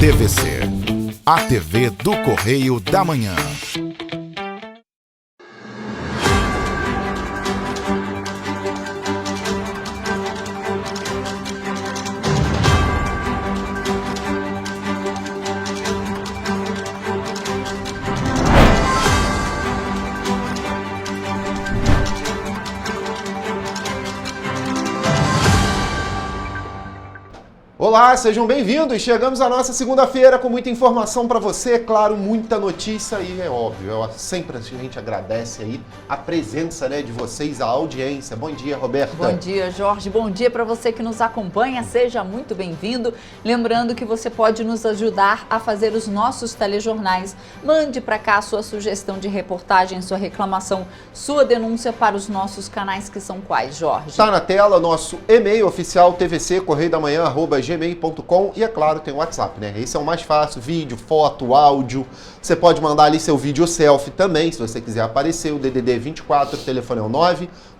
TVC, a TV do Correio da Manhã. Olá, sejam bem-vindos. Chegamos à nossa segunda-feira com muita informação para você, claro, muita notícia e é óbvio, sempre a gente agradece aí a presença, de vocês, a audiência. Bom dia, Roberta. Bom dia, Jorge. Bom dia para você que nos acompanha. Seja muito bem-vindo. Lembrando que você pode nos ajudar a fazer os nossos telejornais. Mande para cá a sua sugestão de reportagem, sua reclamação, sua denúncia para os nossos canais, que são quais, Jorge? Está na tela nosso e-mail oficial tvccorreiodamanhã@gmail.com e, é claro, tem o WhatsApp, Esse é o mais fácil, vídeo, foto, áudio. Você pode mandar ali seu vídeo selfie também, se você quiser aparecer. O DDD 24, o telefone é o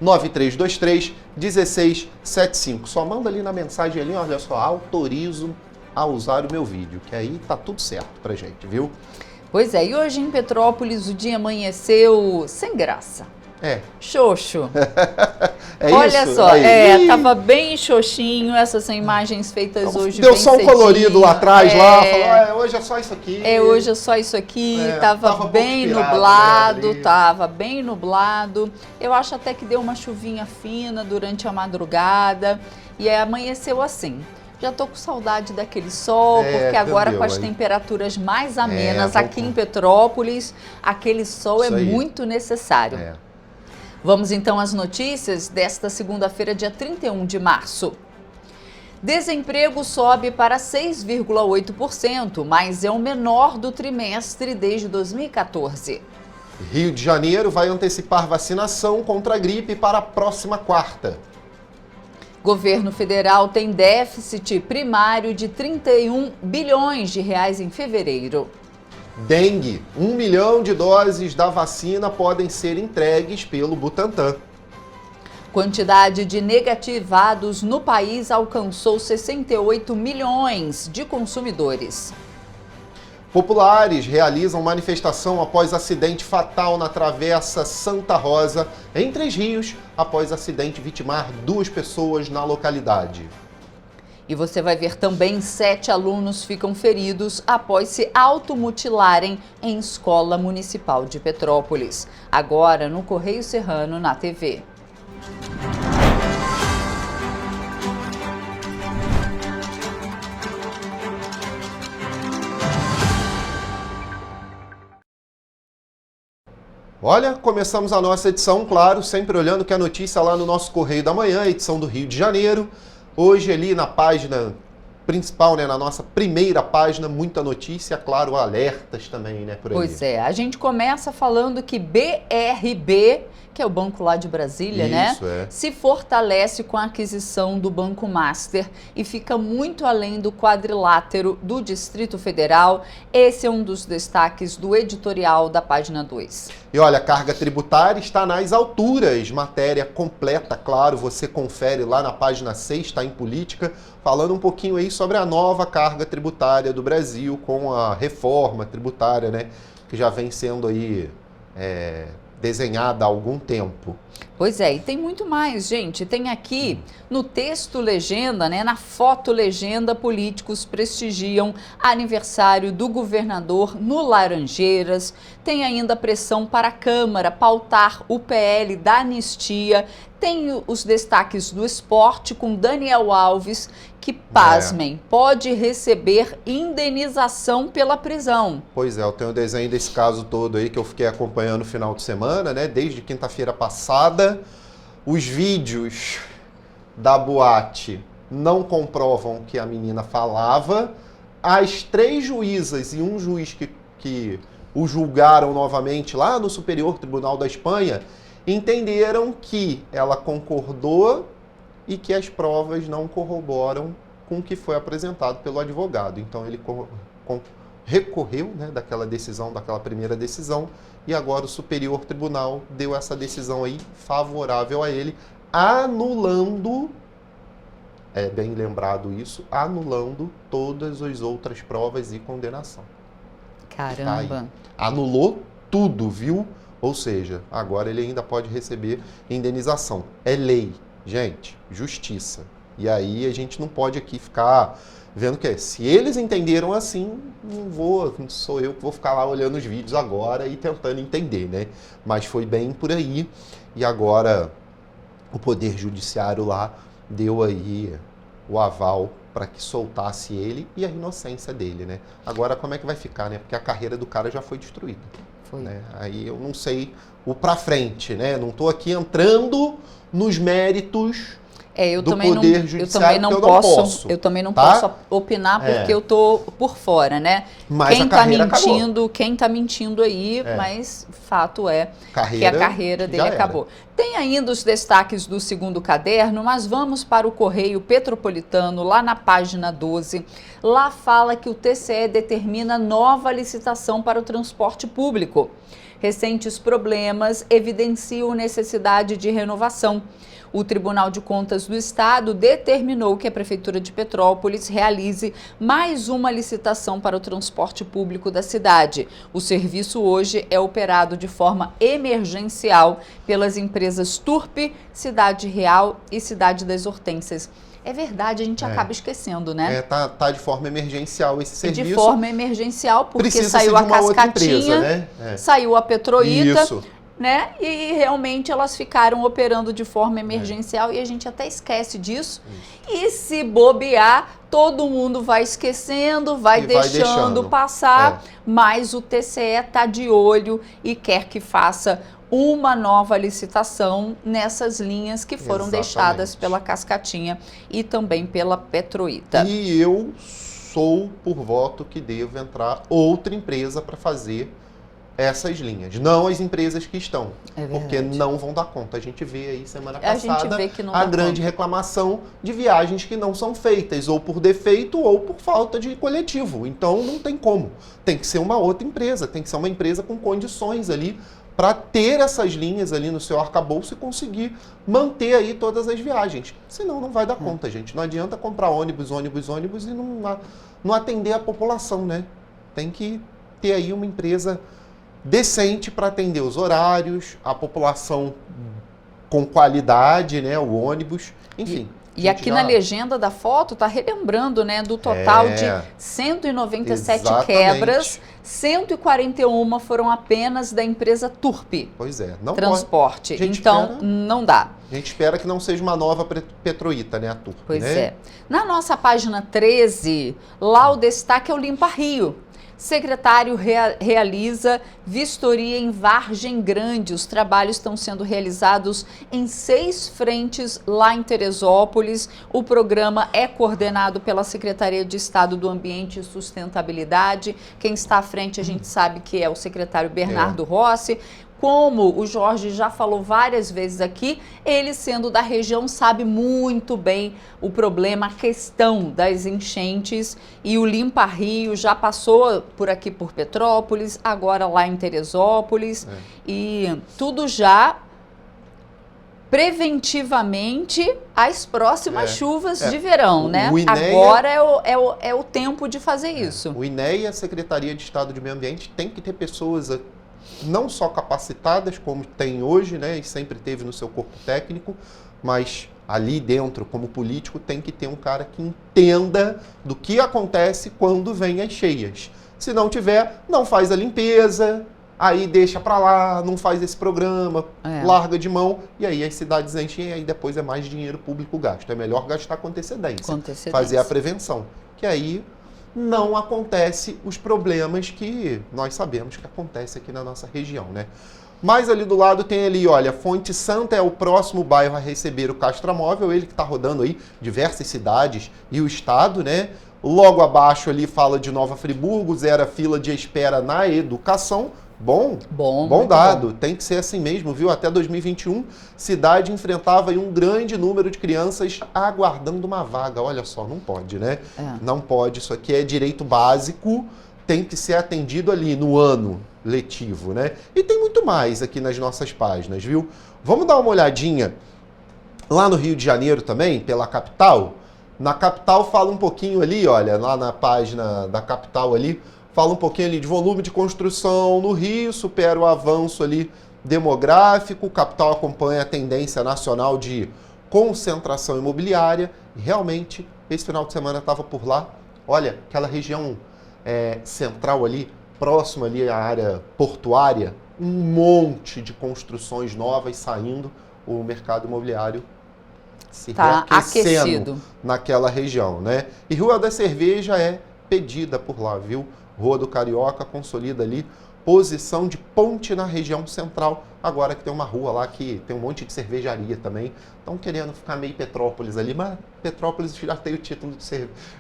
99323-1675. Só manda ali na mensagem ali, olha só, autorizo a usar o meu vídeo, que aí tá tudo certo pra gente, viu? Pois é, e hoje em Petrópolis o dia amanheceu sem graça. Xoxo. Olha isso? Só, tava bem xoxinho, essas são imagens feitas hoje deu bem só um cedinho. Colorido lá atrás, falou, hoje é só isso aqui. Hoje é só isso aqui, tava bem nublado, tava bem nublado. Eu acho até que deu uma chuvinha fina durante a madrugada e amanheceu assim. Já tô com saudade daquele sol, porque agora com as temperaturas mais amenas aqui em Petrópolis, aquele sol é muito necessário. Vamos então às notícias desta segunda-feira, dia 31 de março. Desemprego sobe para 6,8%, mas é o menor do trimestre desde 2014. Rio de Janeiro vai antecipar vacinação contra a gripe para a próxima quarta. Governo federal tem déficit primário de 31 bilhões de reais em fevereiro. Dengue, 1 milhão de doses da vacina podem ser entregues pelo Butantan. Quantidade de negativados no país alcançou 68 milhões de consumidores. Populares realizam manifestação após acidente fatal na Travessa Santa Rosa, em Três Rios, após acidente vitimar 2 pessoas na localidade. E você vai ver também 7 alunos ficam feridos após se automutilarem em escola municipal de Petrópolis. Agora no Correio Serrano, na TV. Olha, começamos a nossa edição, claro, sempre olhando que a notícia lá no nosso Correio da Manhã, edição do Rio de Janeiro. Hoje ali na página principal, na nossa primeira página, muita notícia, claro, alertas também, por aí. Pois é, a gente começa falando que BRB, que é o banco lá de Brasília, se fortalece com a aquisição do Banco Master e fica muito além do quadrilátero do Distrito Federal. Esse é um dos destaques do editorial da página 2. E olha, a carga tributária está nas alturas, matéria completa, claro, você confere lá na página 6, está em política, falando um pouquinho aí sobre a nova carga tributária do Brasil com a reforma tributária, que já vem sendo aí desenhada há algum tempo. Pois é, e tem muito mais, gente. Tem aqui no texto legenda, na foto legenda, políticos prestigiam aniversário do governador no Laranjeiras. Tem ainda pressão para a Câmara pautar o PL da anistia. Tem os destaques do esporte com Daniel Alves, que, pasmem, pode receber indenização pela prisão. Pois é, eu tenho o desenho desse caso todo aí que eu fiquei acompanhando no final de semana, desde quinta-feira passada. Os vídeos da boate não comprovam que a menina falava. As 3 juízas e um juiz que o julgaram novamente lá no Superior Tribunal da Espanha entenderam que ela concordou e que as provas não corroboram com o que foi apresentado pelo advogado. Então ele recorreu daquela decisão, daquela primeira decisão, e agora o Superior Tribunal deu essa decisão aí favorável a ele, anulando é bem lembrado isso, anulando todas as outras provas e condenação. Caramba. Aí, anulou tudo, viu? Ou seja, agora ele ainda pode receber indenização. É lei, gente, justiça. E aí a gente não pode aqui ficar vendo que se eles entenderam assim, não sou eu que vou ficar lá olhando os vídeos agora e tentando entender, né? Mas foi bem por aí. E agora o Poder Judiciário lá deu aí o aval para que soltasse ele e a inocência dele, né? Agora como é que vai ficar, né? Porque a carreira do cara já foi destruída. Foi. Né? Aí eu não sei o pra frente, né? Não estou aqui entrando nos méritos eu do também Poder Judiciário, eu também não tá? posso opinar porque eu tô por fora, né? Mas quem a tá carreira mentindo, quem tá mentindo aí, mas fato é que a carreira dele acabou. Tem ainda os destaques do segundo caderno, mas vamos para o Correio Petropolitano, lá na página 12. Lá fala que o TCE determina nova licitação para o transporte público. Recentes problemas evidenciam necessidade de renovação. O Tribunal de Contas do Estado determinou que a Prefeitura de Petrópolis realize mais uma licitação para o transporte público da cidade. O serviço hoje é operado de forma emergencial pelas empresas Turpe, Cidade Real e Cidade das Hortênsias. É verdade, a gente acaba esquecendo, né? Tá de forma emergencial esse serviço. De forma emergencial, porque precisa saiu a Cascatinha, empresa, né? saiu a Petroita. Isso. Né? E realmente elas ficaram operando de forma emergencial e a gente até esquece disso. E se bobear, todo mundo vai esquecendo, vai deixando passar, mas o TCE está de olho e quer que faça uma nova licitação nessas linhas que foram deixadas pela Cascatinha e também pela Petroita. E eu sou por voto que devo entrar outra empresa para fazer essas linhas, não as empresas que estão, porque não vão dar conta. A gente vê aí semana passada a grande reclamação de viagens que não são feitas, ou por defeito ou por falta de coletivo. Então não tem como. Tem que ser uma outra empresa, tem que ser uma empresa com condições ali para ter essas linhas ali no seu arcabouço e conseguir manter aí todas as viagens. Senão não vai dar conta, gente. Não adianta comprar ônibus e não atender a população, né? Tem que ter aí uma empresa decente para atender os horários, a população com qualidade, né, o ônibus, enfim. E aqui na legenda da foto está relembrando, né, do total de 197 quebras, 141 foram apenas da empresa Turpe. Pois é, não transporte. Então, não dá. A gente espera que não seja uma nova Petroita, né, a Turpe. Pois é. Na nossa página 13, lá o destaque é o Limpa Rio. Secretário realiza vistoria em Vargem Grande. Os trabalhos estão sendo realizados em 6 frentes lá em Teresópolis. O programa é coordenado pela Secretaria de Estado do Ambiente e Sustentabilidade. Quem está à frente a gente sabe que é o secretário Bernardo Rossi. Como o Jorge já falou várias vezes aqui, ele sendo da região sabe muito bem o problema, a questão das enchentes, e o Limpa Rio já passou por aqui por Petrópolis, agora lá em Teresópolis, e tudo já preventivamente às próximas chuvas de verão, né? Agora é o tempo de fazer isso. O INEA e a Secretaria de Estado de Meio Ambiente tem que ter pessoas não só capacitadas, como tem hoje, né, e sempre teve no seu corpo técnico, mas ali dentro, como político, tem que ter um cara que entenda do que acontece quando vem as cheias. Se não tiver, não faz a limpeza, aí deixa pra lá, não faz esse programa, larga de mão, e aí as cidades enchem, e aí depois é mais dinheiro público gasto. É melhor gastar com antecedência. Fazer a prevenção, que aí não acontece os problemas que nós sabemos que acontece aqui na nossa região, né? Mas ali do lado tem ali, olha, Fonte Santa é o próximo bairro a receber o Castramóvel, ele que está rodando aí diversas cidades e o estado, né? Logo abaixo ali fala de Nova Friburgo, zero fila de espera na educação. Bom dado, tem que ser assim mesmo, viu? Até 2021, cidade enfrentava aí um grande número de crianças aguardando uma vaga. Olha só, não pode, né? Não pode, isso aqui é direito básico, tem que ser atendido ali no ano letivo, né? E tem muito mais aqui nas nossas páginas, viu? Vamos dar uma olhadinha lá no Rio de Janeiro também, pela capital. Na capital fala um pouquinho ali, olha, lá na página da capital ali, fala um pouquinho ali de volume de construção no Rio, supera o avanço ali demográfico, capital acompanha a tendência nacional de concentração imobiliária, e realmente esse final de semana estava por lá, olha, aquela região central ali, próximo ali à área portuária, um monte de construções novas saindo, o mercado imobiliário se reaquecendo naquela região, né? E Rua da Cerveja é pedida por lá, viu? Rua do Carioca consolida ali posição de ponte na região central, agora que tem uma rua lá que tem um monte de cervejaria também. Estão querendo ficar meio Petrópolis ali, mas Petrópolis já tem o título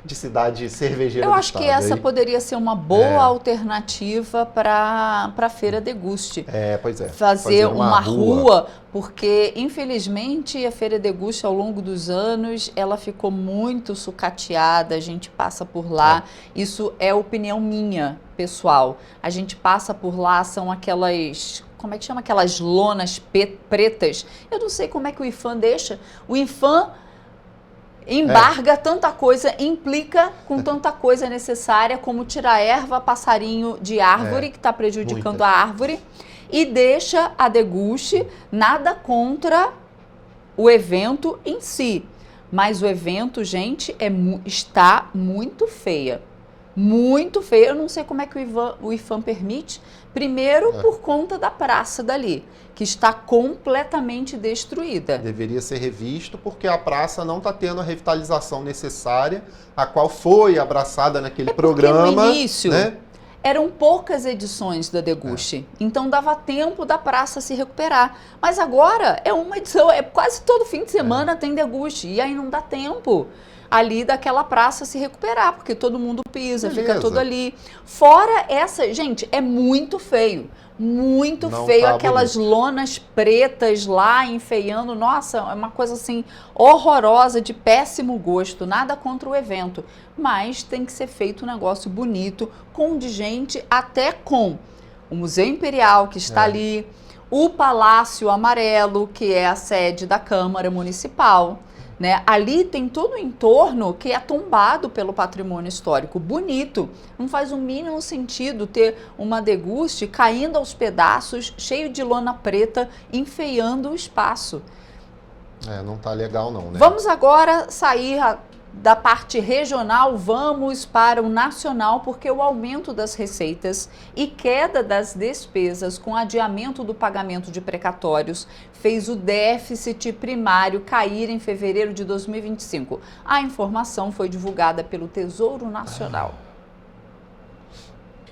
de cidade cervejeira do estado. Eu acho que essa poderia ser uma boa alternativa para a Feira Deguste. Pois é. Fazer uma rua, porque infelizmente a Feira Deguste ao longo dos anos, ela ficou muito sucateada, a gente passa por lá. Isso é opinião minha, pessoal. A gente passa por lá, são aquelas... Como é que chama? Aquelas lonas pretas. Eu não sei como é que o IPHAN deixa. O IPHAN embarga tanta coisa, implica com tanta coisa necessária, como tirar erva, passarinho de árvore, que está prejudicando a árvore, e deixa a Deguste, nada contra o evento em si. Mas o evento, gente, está muito feia. Muito feio, eu não sei como é que o IPHAN permite, primeiro por conta da praça dali, que está completamente destruída. Deveria ser revisto porque a praça não está tendo a revitalização necessária, a qual foi abraçada naquele programa. No início, eram poucas edições da Deguste, então dava tempo da praça se recuperar. Mas agora é uma edição, quase todo fim de semana tem Deguste, e aí não dá tempo ali daquela praça se recuperar, porque todo mundo pisa, fica tudo ali. Fora essa, gente, é muito feio. Muito feio, aquelas lonas pretas lá enfeiando, nossa, é uma coisa assim horrorosa, de péssimo gosto, nada contra o evento, mas tem que ser feito um negócio bonito, condigente até com o Museu Imperial que está ali, o Palácio Amarelo, que é a sede da Câmara Municipal, né? Ali tem todo o entorno que é tombado pelo patrimônio histórico, bonito. Não faz o mínimo sentido ter uma Deguste caindo aos pedaços, cheio de lona preta, enfeiando o espaço. Não tá legal não, né? Vamos agora sair da parte regional, vamos para o nacional, porque o aumento das receitas e queda das despesas com adiamento do pagamento de precatórios fez o déficit primário cair em fevereiro de 2025. A informação foi divulgada pelo Tesouro Nacional.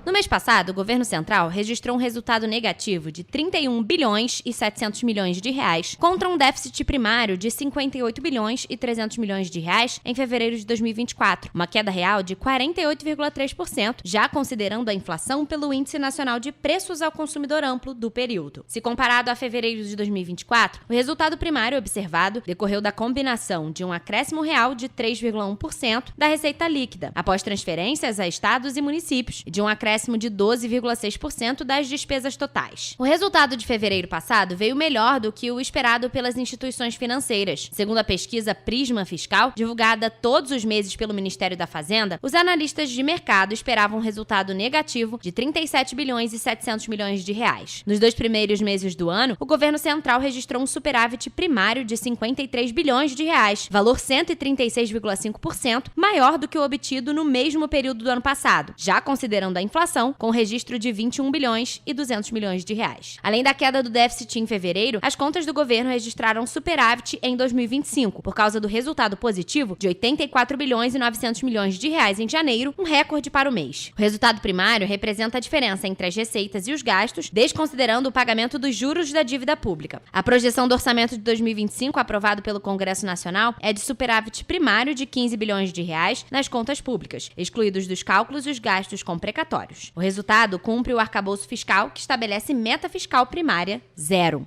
No mês passado, o governo central registrou um resultado negativo de 31 bilhões e 700 milhões de reais contra um déficit primário de 58 bilhões e 300 milhões de reais em fevereiro de 2024, uma queda real de 48,3%, já considerando a inflação pelo Índice Nacional de Preços ao Consumidor Amplo do período. Se comparado a fevereiro de 2024, o resultado primário observado decorreu da combinação de um acréscimo real de 3,1% da receita líquida, após transferências a estados e municípios, e de um acréscimo de 12,6% das despesas totais. O resultado de fevereiro passado veio melhor do que o esperado pelas instituições financeiras. Segundo a pesquisa Prisma Fiscal, divulgada todos os meses pelo Ministério da Fazenda, os analistas de mercado esperavam um resultado negativo de 37 bilhões e 700 milhões de reais. Nos 2 primeiros meses do ano, o governo central registrou um superávit primário de 53 bilhões de reais, valor 136,5% maior do que o obtido no mesmo período do ano passado, já considerando a inflação, com registro de 21 bilhões e 200 milhões de reais. Além da queda do déficit em fevereiro, as contas do governo registraram superávit em 2025, por causa do resultado positivo de 84 bilhões e 900 milhões de reais em janeiro, um recorde para o mês. O resultado primário representa a diferença entre as receitas e os gastos, desconsiderando o pagamento dos juros da dívida pública. A projeção do orçamento de 2025, aprovado pelo Congresso Nacional, é de superávit primário de 15 bilhões de reais nas contas públicas, excluídos dos cálculos os gastos com precatórios. O resultado cumpre o arcabouço fiscal, que estabelece meta fiscal primária 0.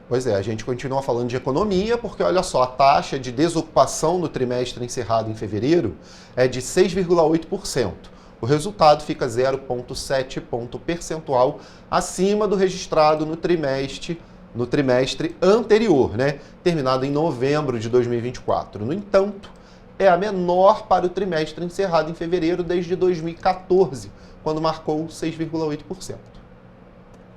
Pois é, a gente continua falando de economia, porque olha só, a taxa de desocupação no trimestre encerrado em fevereiro é de 6,8%. O resultado fica 0,7 ponto percentual acima do registrado no trimestre no trimestre anterior, né? Terminado em novembro de 2024. No entanto, é a menor para o trimestre encerrado em fevereiro desde 2014, quando marcou 6,8%.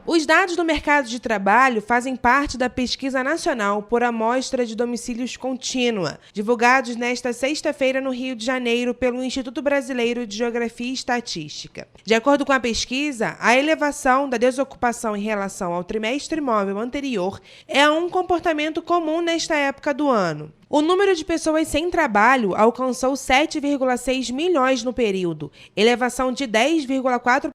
Os dados do mercado de trabalho fazem parte da Pesquisa Nacional por Amostra de Domicílios Contínua, divulgados nesta sexta-feira no Rio de Janeiro pelo Instituto Brasileiro de Geografia e Estatística. De acordo com a pesquisa, a elevação da desocupação em relação ao trimestre imóvel anterior é um comportamento comum nesta época do ano. O número de pessoas sem trabalho alcançou 7,6 milhões no período, elevação de 10,4%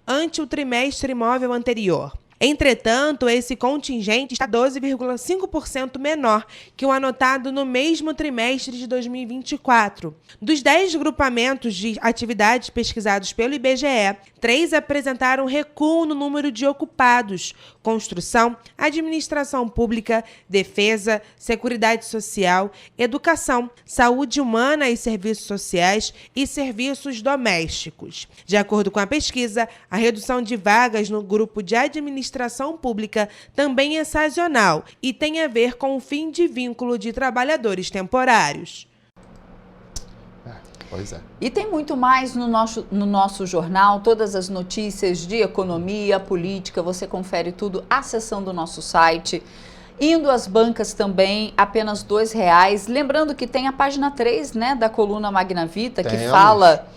ante o trimestre imóvel anterior. Entretanto, esse contingente está 12,5% menor que o anotado no mesmo trimestre de 2024. Dos 10 grupamentos de atividades pesquisados pelo IBGE, 3 apresentaram recuo no número de ocupados: construção, administração pública, defesa, seguridade social, educação, saúde humana e serviços sociais e serviços domésticos. De acordo com a pesquisa, a redução de vagas no grupo de administração pública também é sazonal e tem a ver com o fim de vínculo de trabalhadores temporários. Pois é. E tem muito mais no nosso jornal, todas as notícias de economia, política, você confere tudo acessando o nosso site. Indo às bancas também, apenas R$2. Lembrando que tem a página 3, né, da coluna Magna Vita, que fala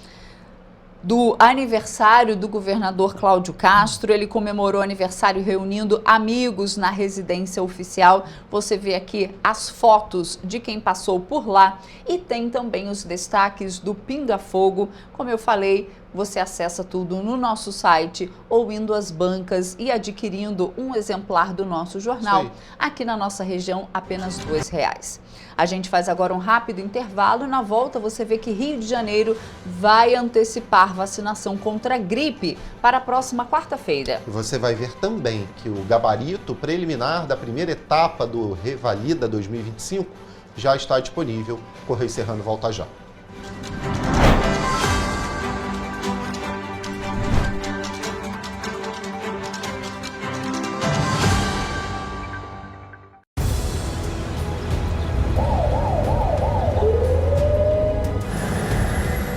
do aniversário do governador Cláudio Castro. Ele comemorou o aniversário reunindo amigos na residência oficial. Você vê aqui as fotos de quem passou por lá e tem também os destaques do Pinga Fogo. Como eu falei, você acessa tudo no nosso site ou indo às bancas e adquirindo um exemplar do nosso jornal. Aqui na nossa região, apenas R$2. A gente faz agora um rápido intervalo e na volta você vê que Rio de Janeiro vai antecipar vacinação contra a gripe para a próxima quarta-feira. E você vai ver também que o gabarito preliminar da primeira etapa do Revalida 2025 já está disponível. Correio Serrano volta já.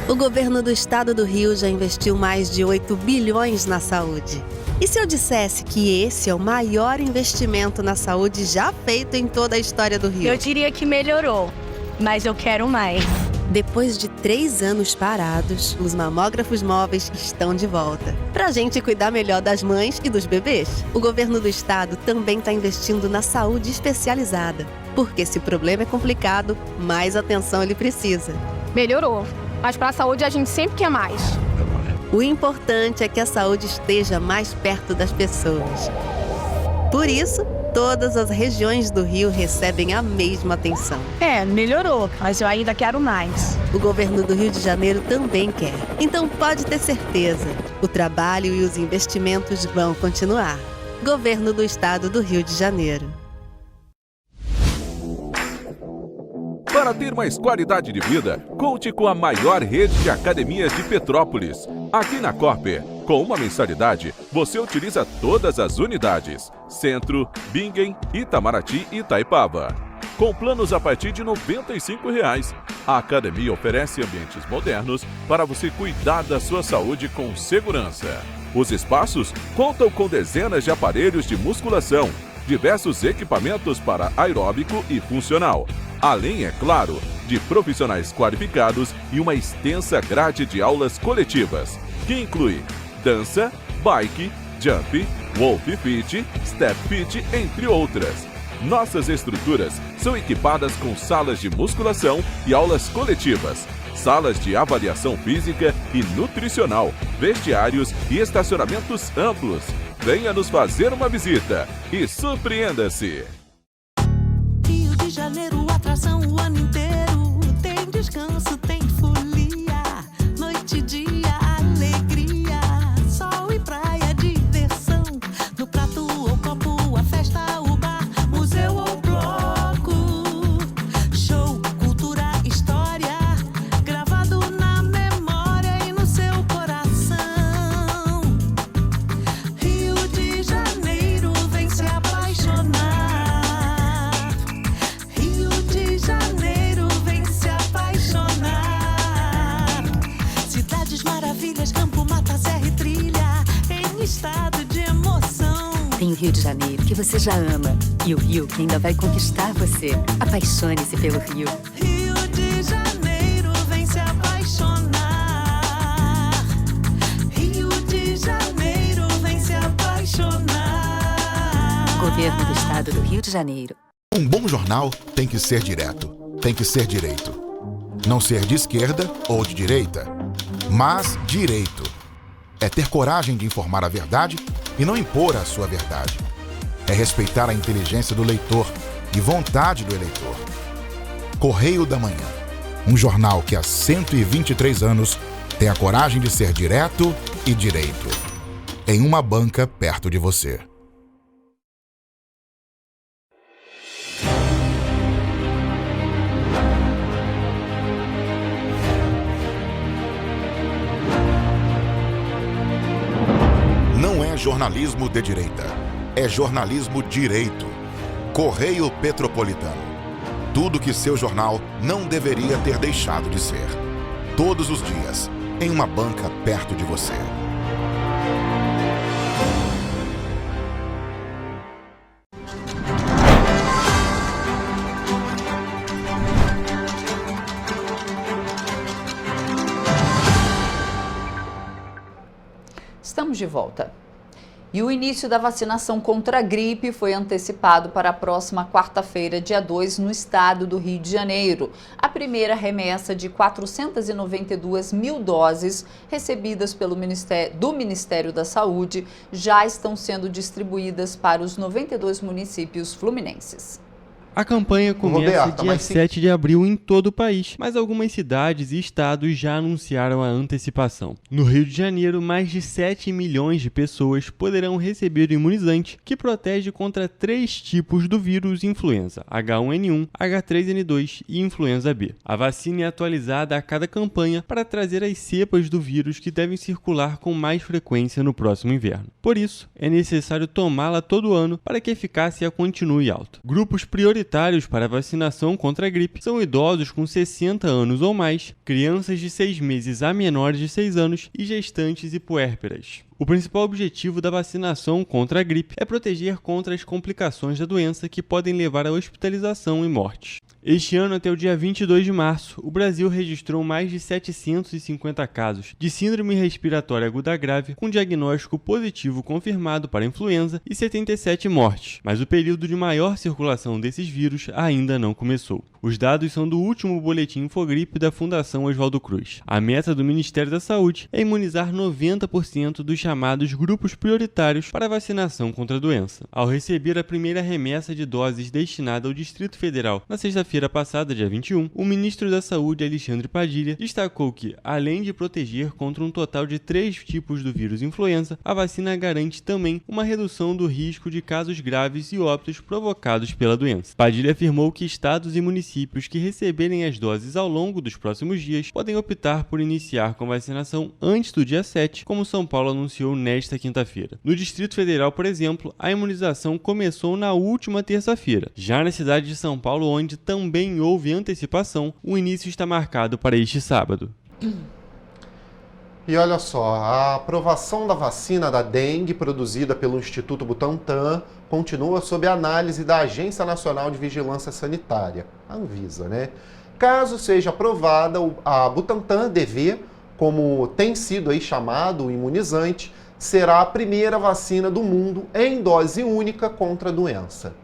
O governo do estado do Rio já investiu mais de 8 bilhões na saúde. E se eu dissesse que esse é o maior investimento na saúde já feito em toda a história do Rio? Eu diria que melhorou, mas eu quero mais. Depois de 3 anos parados, os mamógrafos móveis estão de volta. Pra gente cuidar melhor das mães e dos bebês. O governo do estado também está investindo na saúde especializada. Porque se o problema é complicado, mais atenção ele precisa. Melhorou. Mas para a saúde a gente sempre quer mais. O importante é que a saúde esteja mais perto das pessoas. Por isso, todas as regiões do Rio recebem a mesma atenção. Melhorou, mas eu ainda quero mais. O governo do Rio de Janeiro também quer. Então pode ter certeza, o trabalho e os investimentos vão continuar. Governo do Estado do Rio de Janeiro. Para ter mais qualidade de vida, conte com a maior rede de academias de Petrópolis. Aqui na Corper, com uma mensalidade, você utiliza todas as unidades: Centro, Bingen, Itamaraty e Itaipava. Com planos a partir de R$ 95,00. A academia oferece ambientes modernos para você cuidar da sua saúde com segurança. Os espaços contam com dezenas de aparelhos de musculação, diversos equipamentos para aeróbico e funcional. Além, é claro, de profissionais qualificados e uma extensa grade de aulas coletivas, que inclui dança, bike, jump, wolf fit, step fit, entre outras. Nossas estruturas são equipadas com salas de musculação e aulas coletivas, salas de avaliação física e nutricional, vestiários e estacionamentos amplos. Venha nos fazer uma visita e surpreenda-se! Rio de Janeiro, atração o ano inteiro. Tem descanso, tem folia, noite e dia, alegria, sol e praia, diversão. No prato ou copo, a festa, o bar, museu ou bloco. Show, cultura, história, gravado na memória e no seu coração. Rio de Janeiro, vem se apaixonar. Rio de Janeiro que você já ama e o Rio que ainda vai conquistar você. Apaixone-se pelo Rio. Rio de Janeiro, vem se apaixonar. Rio de Janeiro, vem se apaixonar. Governo do Estado do Rio de Janeiro. Um bom jornal tem que ser direto, tem que ser direito. Não ser de esquerda ou de direita, mas direito. É ter coragem de informar a verdade e não impor a sua verdade. É respeitar a inteligência do leitor e vontade do eleitor. Correio da Manhã, um jornal que há 123 anos tem a coragem de ser direto e direito. Em uma banca perto de você. Não é jornalismo de direita, é jornalismo direito. Correio Petropolitano. Tudo que seu jornal não deveria ter deixado de ser. Todos os dias, em uma banca perto de você. Estamos de volta. E o início da vacinação contra a gripe foi antecipado para a próxima quarta-feira, dia 2, no estado do Rio de Janeiro. A primeira remessa de 492 mil doses recebidas pelo Ministério da Saúde já estão sendo distribuídas para os 92 municípios fluminenses. A campanha começa dia 7 de abril em todo o país, mas algumas cidades e estados já anunciaram a antecipação. No Rio de Janeiro, mais de 7 milhões de pessoas poderão receber o imunizante, que protege contra 3 tipos do vírus influenza, H1N1, H3N2 e influenza B. A vacina é atualizada a cada campanha para trazer as cepas do vírus que devem circular com mais frequência no próximo inverno. Por isso, é necessário tomá-la todo ano para que a eficácia continue alta. Grupos prioritários para a vacinação contra a gripe são idosos com 60 anos ou mais, crianças de 6 meses a menores de 6 anos e gestantes e puérperas. O principal objetivo da vacinação contra a gripe é proteger contra as complicações da doença que podem levar à hospitalização e mortes. Este ano, até o dia 22 de março, o Brasil registrou mais de 750 casos de síndrome respiratória aguda grave com diagnóstico positivo confirmado para influenza e 77 mortes, mas o período de maior circulação desses vírus ainda não começou. Os dados são do último boletim Infogripe da Fundação Oswaldo Cruz. A meta do Ministério da Saúde é imunizar 90% dos chamados grupos prioritários para a vacinação contra a doença. Ao receber a primeira remessa de doses destinada ao Distrito Federal na sexta-feira passada, dia 21, o ministro da Saúde, Alexandre Padilha, destacou que, além de proteger contra um total de 3 tipos do vírus influenza, a vacina garante também uma redução do risco de casos graves e óbitos provocados pela doença. Padilha afirmou que estados e municípios que receberem as doses ao longo dos próximos dias podem optar por iniciar com vacinação antes do dia 7, como São Paulo anunciou nesta quinta-feira. No Distrito Federal, por exemplo, a imunização começou na última terça-feira. Já na cidade de São Paulo, onde também houve antecipação, o início está marcado para este sábado. E olha só, a aprovação da vacina da dengue produzida pelo Instituto Butantan continua sob análise da Agência Nacional de Vigilância Sanitária, a Anvisa, né? Caso seja aprovada, a Butantan DV, como tem sido aí chamado o imunizante, será a primeira vacina do mundo em dose única contra a doença.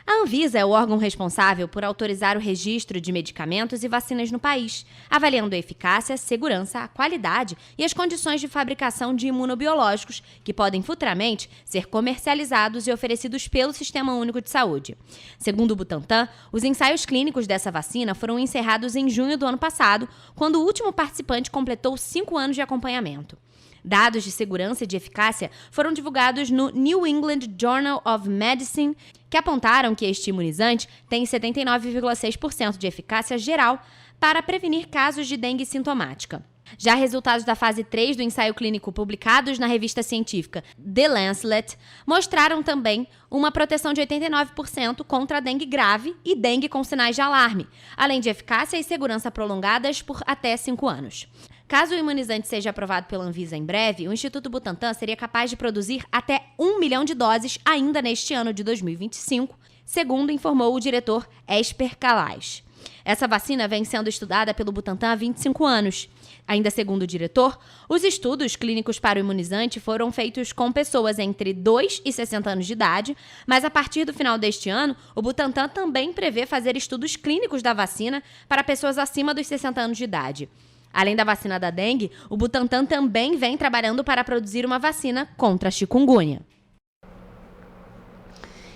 A Anvisa é o órgão responsável por autorizar o registro de medicamentos e vacinas no país, avaliando a eficácia, segurança, a qualidade e as condições de fabricação de imunobiológicos que podem futuramente ser comercializados e oferecidos pelo Sistema Único de Saúde. Segundo o Butantan, os ensaios clínicos dessa vacina foram encerrados em junho do ano passado, quando o último participante completou 5 anos de acompanhamento. Dados de segurança e de eficácia foram divulgados no New England Journal of Medicine, que apontaram que este imunizante tem 79,6% de eficácia geral para prevenir casos de dengue sintomática. Já resultados da fase 3 do ensaio clínico publicados na revista científica The Lancet mostraram também uma proteção de 89% contra a dengue grave e dengue com sinais de alarme, além de eficácia e segurança prolongadas por até 5 anos. Caso o imunizante seja aprovado pela Anvisa em breve, o Instituto Butantan seria capaz de produzir até 1 milhão de doses ainda neste ano de 2025, segundo informou o diretor Esper Calais. Essa vacina vem sendo estudada pelo Butantan há 25 anos. Ainda segundo o diretor, os estudos clínicos para o imunizante foram feitos com pessoas entre 2 e 60 anos de idade, mas a partir do final deste ano, o Butantan também prevê fazer estudos clínicos da vacina para pessoas acima dos 60 anos de idade. Além da vacina da dengue, o Butantan também vem trabalhando para produzir uma vacina contra a chikungunya.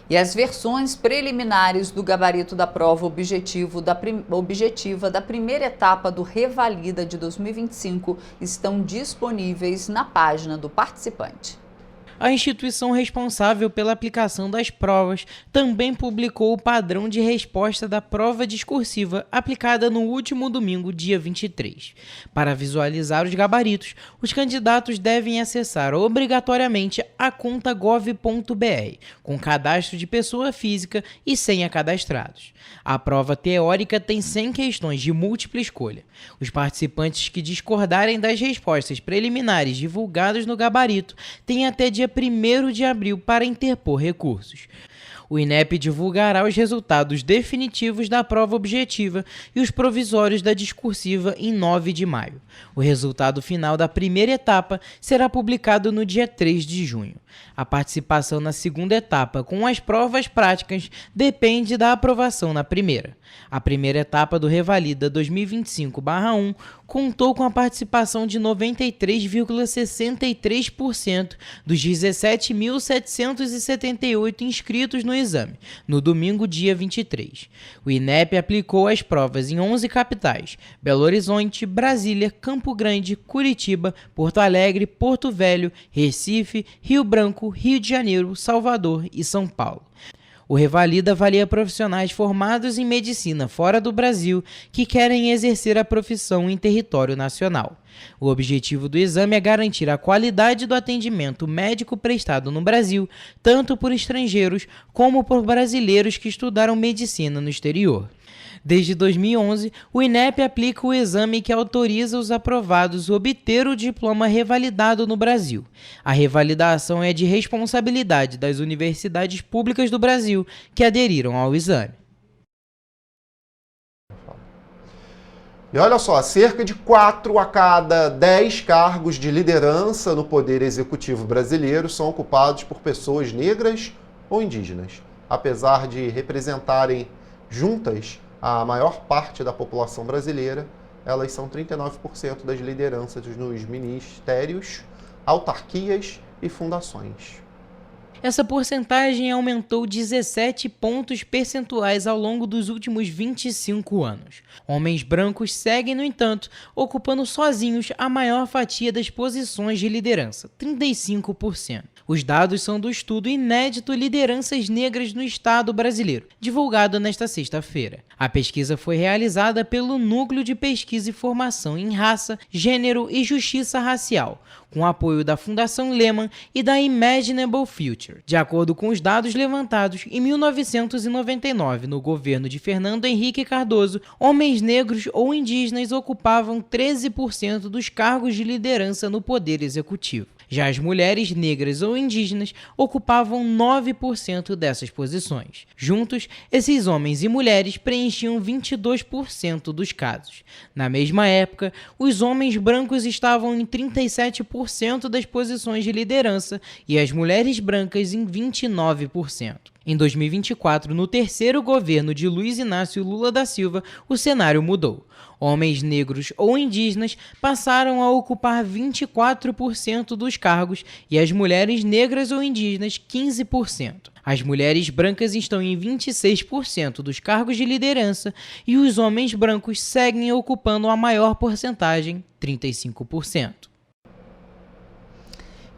E as versões preliminares do gabarito da prova objetiva da primeira etapa do Revalida de 2025 estão disponíveis na página do participante. A instituição responsável pela aplicação das provas também publicou o padrão de resposta da prova discursiva aplicada no último domingo, dia 23. Para visualizar os gabaritos, os candidatos devem acessar obrigatoriamente a conta gov.br, com cadastro de pessoa física e senha cadastrados. A prova teórica tem 100 questões de múltipla escolha. Os participantes que discordarem das respostas preliminares divulgadas no gabarito têm até dia 1º de abril para interpor recursos. O INEP divulgará os resultados definitivos da prova objetiva e os provisórios da discursiva em 9 de maio. O resultado final da primeira etapa será publicado no dia 3 de junho. A participação na segunda etapa com as provas práticas depende da aprovação na primeira. A primeira etapa do Revalida 2025/1 contou com a participação de 93,63% dos 17.778 inscritos no exame, no domingo, dia 23. O INEP aplicou as provas em 11 capitais: Belo Horizonte, Brasília, Campo Grande, Curitiba, Porto Alegre, Porto Velho, Recife, Rio Branco, Rio de Janeiro, Salvador e São Paulo. O Revalida avalia profissionais formados em medicina fora do Brasil que querem exercer a profissão em território nacional. O objetivo do exame é garantir a qualidade do atendimento médico prestado no Brasil, tanto por estrangeiros como por brasileiros que estudaram medicina no exterior. Desde 2011, o INEP aplica o exame que autoriza os aprovados a obter o diploma revalidado no Brasil. A revalidação é de responsabilidade das universidades públicas do Brasil que aderiram ao exame. E olha só, cerca de 4 a cada 10 cargos de liderança no Poder Executivo brasileiro são ocupados por pessoas negras ou indígenas. Apesar de representarem juntas a maior parte da população brasileira, elas são 39% das lideranças nos ministérios, autarquias e fundações. Essa porcentagem aumentou 17 pontos percentuais ao longo dos últimos 25 anos. Homens brancos seguem, no entanto, ocupando sozinhos a maior fatia das posições de liderança, 35%. Os dados são do estudo inédito Lideranças Negras no Estado Brasileiro, divulgado nesta sexta-feira. A pesquisa foi realizada pelo Núcleo de Pesquisa e Formação em Raça, Gênero e Justiça Racial, com apoio da Fundação Lehman e da Imaginable Future. De acordo com os dados levantados, em 1999, no governo de Fernando Henrique Cardoso, homens negros ou indígenas ocupavam 13% dos cargos de liderança no Poder Executivo. Já as mulheres negras ou indígenas ocupavam 9% dessas posições. Juntos, esses homens e mulheres preenchiam 22% dos casos. Na mesma época, os homens brancos estavam em 37% das posições de liderança e as mulheres brancas em 29%. Em 2024, no terceiro governo de Luiz Inácio Lula da Silva, o cenário mudou. Homens negros ou indígenas passaram a ocupar 24% dos cargos e as mulheres negras ou indígenas 15%. As mulheres brancas estão em 26% dos cargos de liderança e os homens brancos seguem ocupando a maior porcentagem, 35%.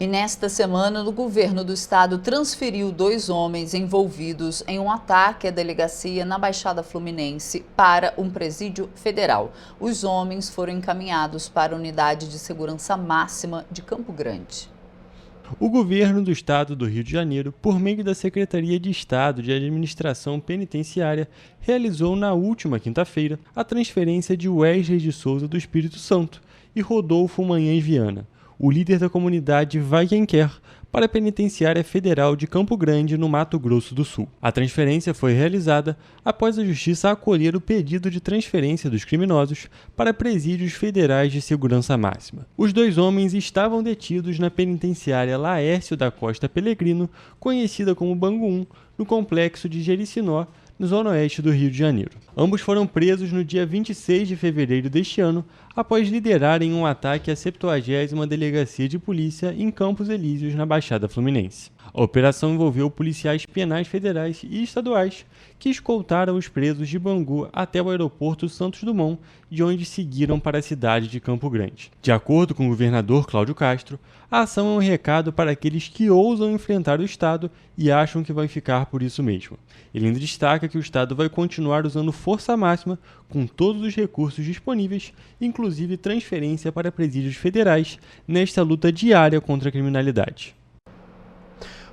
E nesta semana, o governo do estado transferiu 2 homens envolvidos em um ataque à delegacia na Baixada Fluminense para um presídio federal. Os homens foram encaminhados para a Unidade de Segurança Máxima de Campo Grande. O governo do estado do Rio de Janeiro, por meio da Secretaria de Estado de Administração Penitenciária, realizou na última quinta-feira a transferência de Wesley de Souza do Espírito Santo e Rodolfo Manhães Viana, o líder da comunidade Vai Quem Quer, para a Penitenciária Federal de Campo Grande, no Mato Grosso do Sul. A transferência foi realizada após a Justiça acolher o pedido de transferência dos criminosos para presídios federais de segurança máxima. Os 2 homens estavam detidos na Penitenciária Laércio da Costa Pelegrino, conhecida como Bangu 1, no complexo de Jericinó, no zona oeste do Rio de Janeiro. Ambos foram presos no dia 26 de fevereiro deste ano, após liderarem um ataque à 70ª Delegacia de Polícia em Campos Elíseos, na Baixada Fluminense. A operação envolveu policiais penais federais e estaduais que escoltaram os presos de Bangu até o aeroporto Santos Dumont, de onde seguiram para a cidade de Campo Grande. De acordo com o governador Cláudio Castro, a ação é um recado para aqueles que ousam enfrentar o Estado e acham que vai ficar por isso mesmo. Ele ainda destaca que o Estado vai continuar usando força máxima com todos os recursos disponíveis, inclusive transferência para presídios federais, nesta luta diária contra a criminalidade.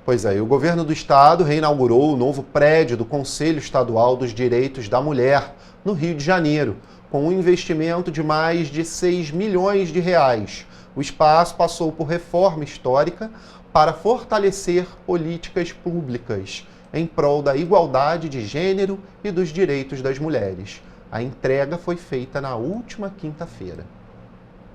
Pois é, o governo do estado reinaugurou o novo prédio do Conselho Estadual dos Direitos da Mulher, no Rio de Janeiro, com um investimento de mais de 6 milhões de reais. O espaço passou por reforma histórica para fortalecer políticas públicas em prol da igualdade de gênero e dos direitos das mulheres. A entrega foi feita na última quinta-feira.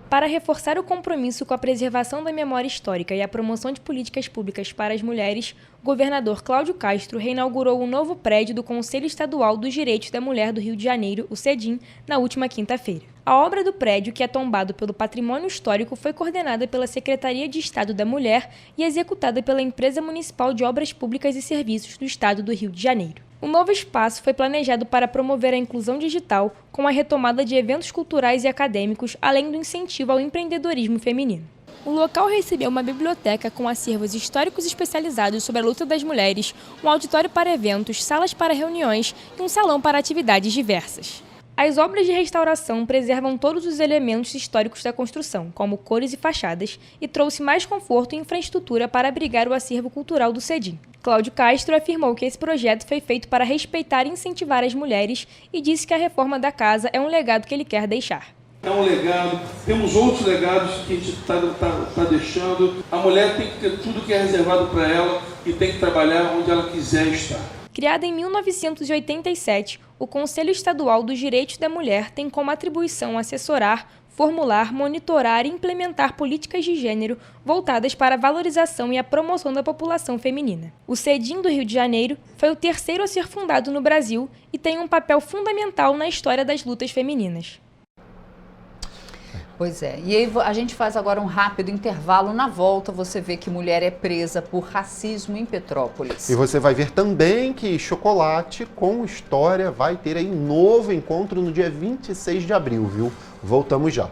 Para reforçar o compromisso com a preservação da memória histórica e a promoção de políticas públicas para as mulheres, o governador Cláudio Castro reinaugurou o novo prédio do Conselho Estadual dos Direitos da Mulher do Rio de Janeiro, o CEDIM, na última quinta-feira. A obra do prédio, que é tombado pelo Patrimônio Histórico, foi coordenada pela Secretaria de Estado da Mulher e executada pela Empresa Municipal de Obras Públicas e Serviços do Estado do Rio de Janeiro. O novo espaço foi planejado para promover a inclusão digital, com a retomada de eventos culturais e acadêmicos, além do incentivo ao empreendedorismo feminino. O local recebeu uma biblioteca com acervos históricos especializados sobre a luta das mulheres, um auditório para eventos, salas para reuniões e um salão para atividades diversas. As obras de restauração preservam todos os elementos históricos da construção, como cores e fachadas, e trouxe mais conforto e infraestrutura para abrigar o acervo cultural do CEDIM. Cláudio Castro afirmou que esse projeto foi feito para respeitar e incentivar as mulheres e disse que a reforma da casa é um legado que ele quer deixar. É um legado, temos outros legados que a gente está deixando. A mulher tem que ter tudo que é reservado para ela e tem que trabalhar onde ela quiser estar. Criado em 1987, o Conselho Estadual dos Direitos da Mulher tem como atribuição assessorar, formular, monitorar e implementar políticas de gênero voltadas para a valorização e a promoção da população feminina. O CEDIM do Rio de Janeiro foi o terceiro a ser fundado no Brasil e tem um papel fundamental na história das lutas femininas. Pois é, e aí a gente faz agora um rápido intervalo. Na volta você vê que mulher é presa por racismo em Petrópolis. E você vai ver também que Chocolate com História vai ter aí um novo encontro no dia 26 de abril, viu? Voltamos já.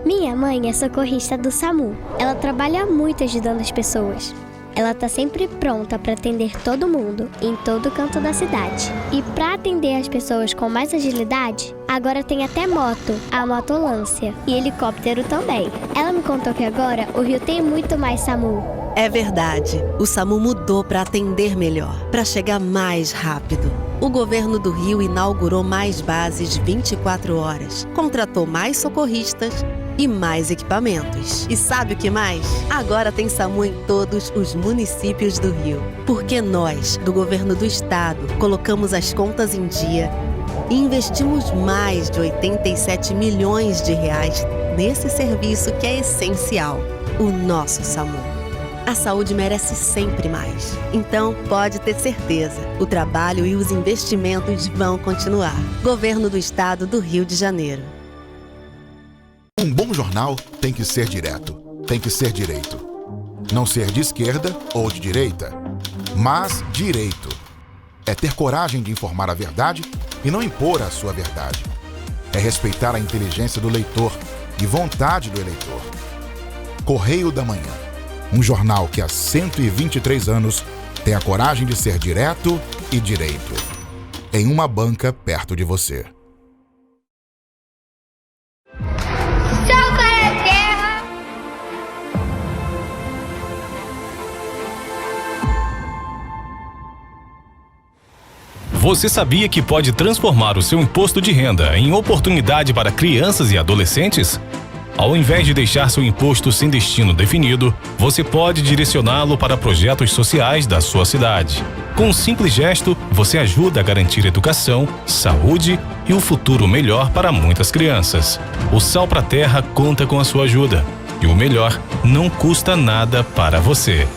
Minha mãe é socorrista do SAMU. Ela trabalha muito ajudando as pessoas. Ela tá sempre pronta para atender todo mundo, em todo canto da cidade. E para atender as pessoas com mais agilidade, agora tem até moto, a motolância, e helicóptero também. Ela me contou que agora o Rio tem muito mais SAMU. É verdade, o SAMU mudou para atender melhor, para chegar mais rápido. O governo do Rio inaugurou mais bases 24 horas, contratou mais socorristas e mais equipamentos. E sabe o que mais? Agora tem SAMU em todos os municípios do Rio. Porque nós, do governo do estado, colocamos as contas em dia e investimos mais de 87 milhões de reais nesse serviço que é essencial, o nosso SAMU. A saúde merece sempre mais. Então, pode ter certeza, o trabalho e os investimentos vão continuar. Governo do Estado do Rio de Janeiro. Um bom jornal tem que ser direto, tem que ser direito. Não ser de esquerda ou de direita, mas direito. É ter coragem de informar a verdade e não impor a sua verdade. É respeitar a inteligência do leitor e vontade do eleitor. Correio da Manhã. Um jornal que há 123 anos tem a coragem de ser direto e direito. Em uma banca perto de você. Você sabia que pode transformar o seu imposto de renda em oportunidade para crianças e adolescentes? Ao invés de deixar seu imposto sem destino definido, você pode direcioná-lo para projetos sociais da sua cidade. Com um simples gesto, você ajuda a garantir educação, saúde e um futuro melhor para muitas crianças. O Sal pra Terra conta com a sua ajuda. E o melhor, não custa nada para você.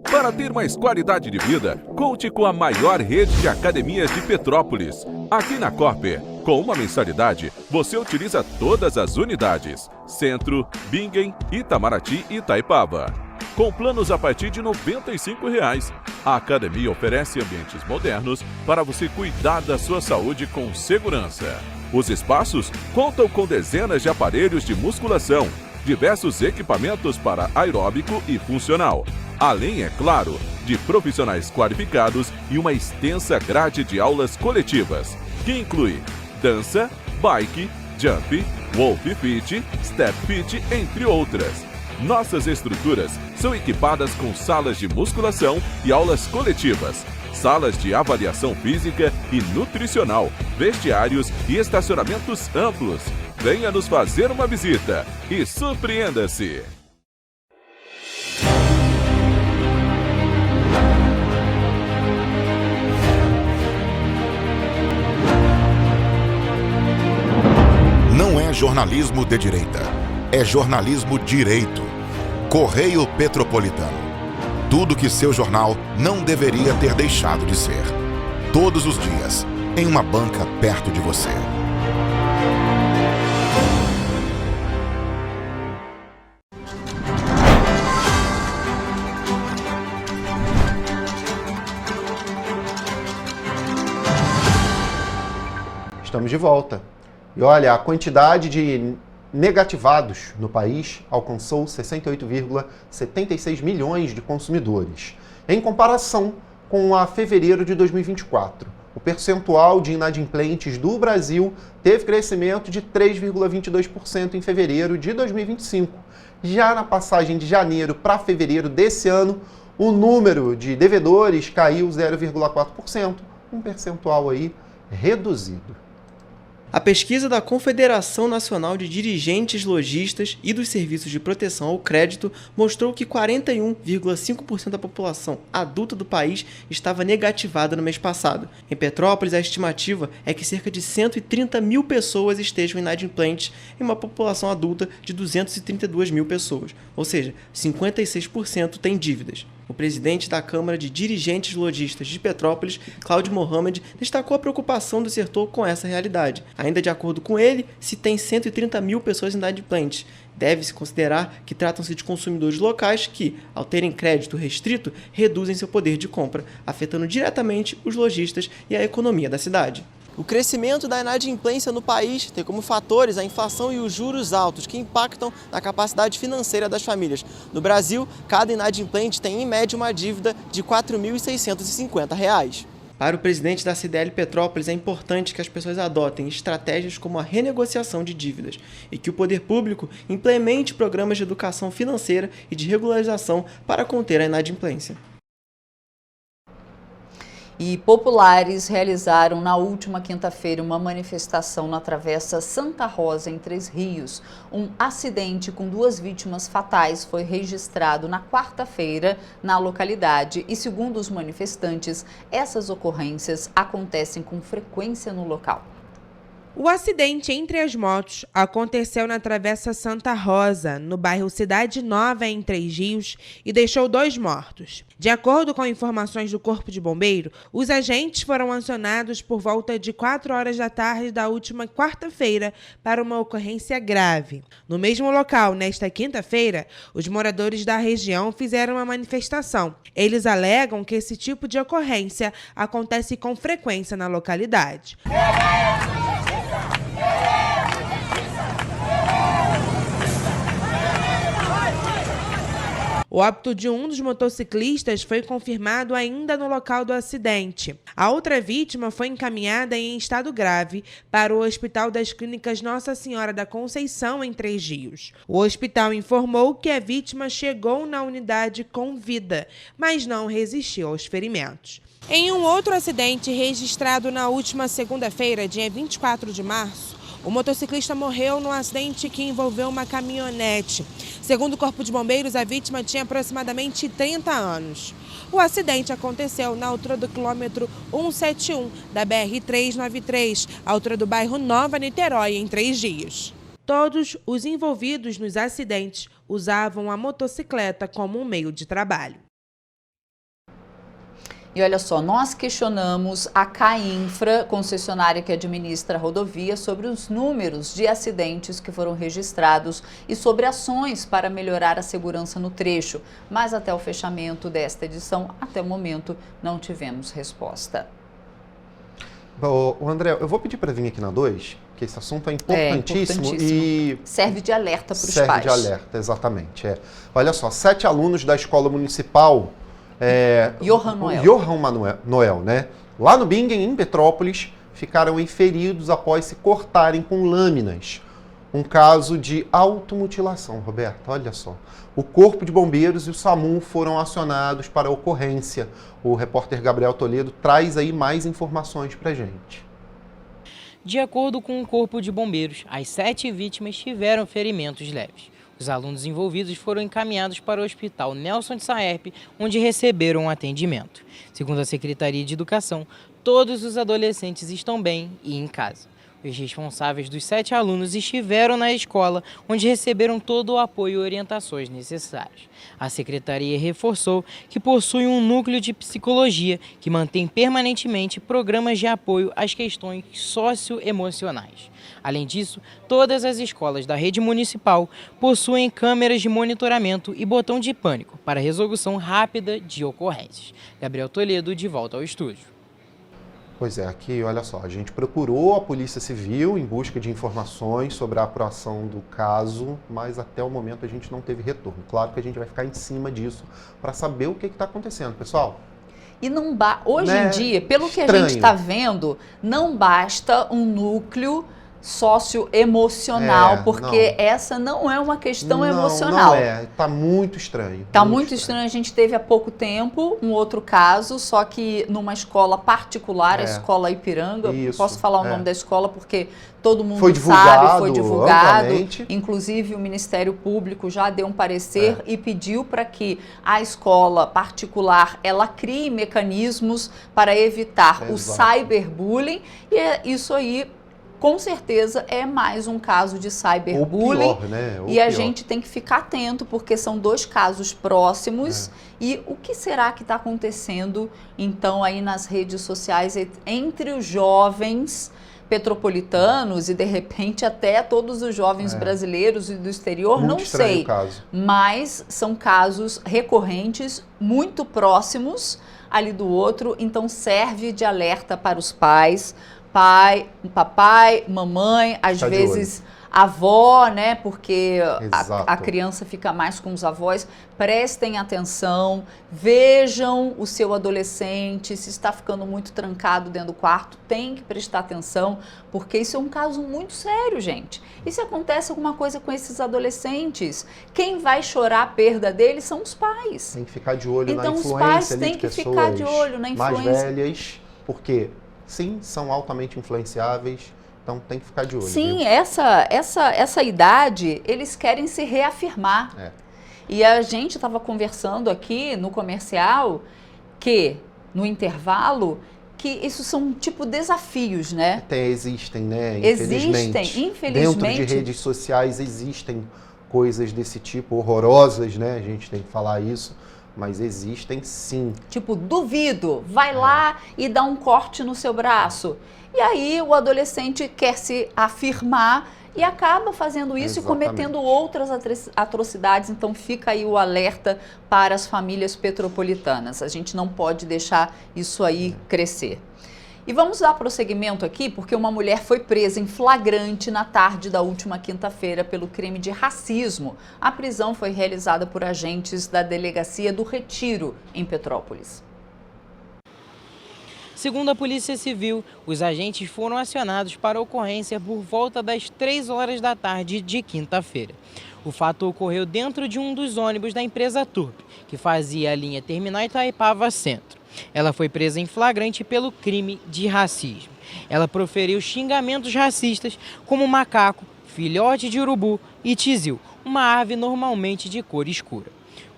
Para ter mais qualidade de vida, conte com a maior rede de academias de Petrópolis. Aqui na Corper, com uma mensalidade, você utiliza todas as unidades: Centro, Bingen, Itamaraty e Itaipava. Com planos a partir de R$ 95,00. A academia oferece ambientes modernos para você cuidar da sua saúde com segurança. Os espaços contam com dezenas de aparelhos de musculação, diversos equipamentos para aeróbico e funcional. Além, é claro, de profissionais qualificados e uma extensa grade de aulas coletivas, que inclui dança, bike, jump, wolf fit, step fit, entre outras. Nossas estruturas são equipadas com salas de musculação e aulas coletivas, salas de avaliação física e nutricional, vestiários e estacionamentos amplos. Venha nos fazer uma visita e surpreenda-se! Não é jornalismo de direita, é jornalismo direito. Correio Petropolitano. Tudo que seu jornal não deveria ter deixado de ser. Todos os dias, em uma banca perto de você. Estamos de volta. E olha, a quantidade de negativados no país alcançou 68,76 milhões de consumidores, em comparação com a fevereiro de 2024. O percentual de inadimplentes do Brasil teve crescimento de 3,22% em fevereiro de 2025. Já na passagem de janeiro para fevereiro desse ano, o número de devedores caiu 0,4%, um percentual aí reduzido. A pesquisa da Confederação Nacional de Dirigentes Lojistas e dos Serviços de Proteção ao Crédito mostrou que 41,5% da população adulta do país estava negativada no mês passado. Em Petrópolis, a estimativa é que cerca de 130 mil pessoas estejam inadimplentes em uma população adulta de 232 mil pessoas, ou seja, 56% têm dívidas. O presidente da Câmara de Dirigentes Lojistas de Petrópolis, Cláudio Mohamed, destacou a preocupação do setor com essa realidade. Ainda de acordo com ele, se tem 130 mil pessoas inadimplentes, deve-se considerar que tratam-se de consumidores locais que, ao terem crédito restrito, reduzem seu poder de compra, afetando diretamente os lojistas e a economia da cidade. O crescimento da inadimplência no país tem como fatores a inflação e os juros altos, que impactam na capacidade financeira das famílias. No Brasil, cada inadimplente tem, em média, uma dívida de R$ 4.650. Para o presidente da CDL Petrópolis, é importante que as pessoas adotem estratégias como a renegociação de dívidas e que o poder público implemente programas de educação financeira e de regularização para conter a inadimplência. E populares realizaram na última quinta-feira uma manifestação na Travessa Santa Rosa, em Três Rios. Um acidente com 2 vítimas fatais foi registrado na quarta-feira na localidade e, segundo os manifestantes, essas ocorrências acontecem com frequência no local. O acidente entre as motos aconteceu na Travessa Santa Rosa, no bairro Cidade Nova, em Três Rios, e deixou 2 mortos. De acordo com informações do Corpo de Bombeiro, os agentes foram acionados por volta de 4 horas da tarde da última quarta-feira para uma ocorrência grave. No mesmo local, nesta quinta-feira, os moradores da região fizeram uma manifestação. Eles alegam que esse tipo de ocorrência acontece com frequência na localidade. O óbito de um dos motociclistas foi confirmado ainda no local do acidente. A outra vítima foi encaminhada em estado grave para o Hospital das Clínicas Nossa Senhora da Conceição, em Três Rios. O hospital informou que a vítima chegou na unidade com vida, mas não resistiu aos ferimentos. Em um outro acidente registrado na última segunda-feira, dia 24 de março, o motociclista morreu num acidente que envolveu uma caminhonete. Segundo o Corpo de Bombeiros, a vítima tinha aproximadamente 30 anos. O acidente aconteceu na altura do quilômetro 171 da BR-393, à altura do bairro Nova Niterói, em Três Rios. Todos os envolvidos nos acidentes usavam a motocicleta como um meio de trabalho. E olha só, nós questionamos a Cainfra, concessionária que administra a rodovia, sobre os números de acidentes que foram registrados e sobre ações para melhorar a segurança no trecho. Mas até o fechamento desta edição, até o momento, não tivemos resposta. Bom, André, eu vou pedir para vir aqui na 2, porque esse assunto é importantíssimo. E serve de alerta para os pais. Serve de alerta, exatamente. Olha só, 7 alunos da escola municipal Johann Noel, né? Lá no Bingen, em Petrópolis, ficaram feridos após se cortarem com lâminas. Um caso de automutilação, Roberto, olha só. O Corpo de Bombeiros e o SAMU foram acionados para a ocorrência. O repórter Gabriel Toledo traz aí mais informações pra gente. De acordo com o Corpo de Bombeiros, as 7 vítimas tiveram ferimentos leves. Os alunos envolvidos foram encaminhados para o Hospital Nelson de Saerp, onde receberam atendimento. Segundo a Secretaria de Educação, todos os adolescentes estão bem e em casa. Os responsáveis dos 7 alunos estiveram na escola, onde receberam todo o apoio e orientações necessárias. A Secretaria reforçou que possui um núcleo de psicologia que mantém permanentemente programas de apoio às questões socioemocionais. Além disso, todas as escolas da rede municipal possuem câmeras de monitoramento e botão de pânico para resolução rápida de ocorrências. Gabriel Toledo, de volta ao estúdio. Pois é, aqui, olha só, a gente procurou a Polícia Civil em busca de informações sobre a apuração do caso, mas até o momento a gente não teve retorno. Claro que a gente vai ficar em cima disso para saber o que está acontecendo, pessoal. E não hoje em dia, pelo que a gente está vendo, não basta um núcleo socioemocional, porque essa não é uma questão emocional. Não tá muito estranho. Tá muito estranho. A gente teve há pouco tempo um outro caso, só que numa escola particular, a escola Ipiranga. Isso, posso falar o nome da escola porque todo mundo sabe, foi divulgado. Amplamente. Inclusive o Ministério Público já deu um parecer e pediu para que a escola particular ela crie mecanismos para evitar o cyberbullying, e isso aí com certeza é mais um caso de cyberbullying, e a gente tem que ficar atento, porque são 2 casos próximos. E o que será que está acontecendo, então, aí nas redes sociais entre os jovens petropolitanos e, de repente, até todos os jovens brasileiros e do exterior? Muito não sei, mas são casos recorrentes, muito próximos ali do outro, então serve de alerta para os pais, papai, mamãe, às vezes avó, né? Porque a criança fica mais com os avós. Prestem atenção, vejam o seu adolescente, se está ficando muito trancado dentro do quarto, tem que prestar atenção, porque isso é um caso muito sério, gente. E se acontece alguma coisa com esses adolescentes, quem vai chorar a perda deles são os pais. Tem que ficar de olho na influência. Então os pais têm que ficar de olho na influência. Mais velhas, porque sim, são altamente influenciáveis, então tem que ficar de olho. Sim, viu? Essa idade, eles querem se reafirmar. E a gente estava conversando aqui no comercial, que no intervalo, que isso são tipo desafios, né? Existem, né? Infelizmente. Dentro de redes sociais existem coisas desse tipo, horrorosas, né? A gente tem que falar isso. Mas existem sim. Tipo, duvido, vai lá e dá um corte no seu braço. E aí o adolescente quer se afirmar e acaba fazendo isso e cometendo outras atrocidades. Então fica aí o alerta para as famílias petropolitanas. A gente não pode deixar isso aí crescer. E vamos dar prosseguimento aqui, porque uma mulher foi presa em flagrante na tarde da última quinta-feira pelo crime de racismo. A prisão foi realizada por agentes da Delegacia do Retiro, em Petrópolis. Segundo a Polícia Civil, os agentes foram acionados para a ocorrência por volta das 3 horas da tarde de quinta-feira. O fato ocorreu dentro de um dos ônibus da empresa Turp, que fazia a linha Terminal Itaipava Centro. Ela foi presa em flagrante pelo crime de racismo. Ela proferiu xingamentos racistas como macaco, filhote de urubu e tizil, uma ave normalmente de cor escura.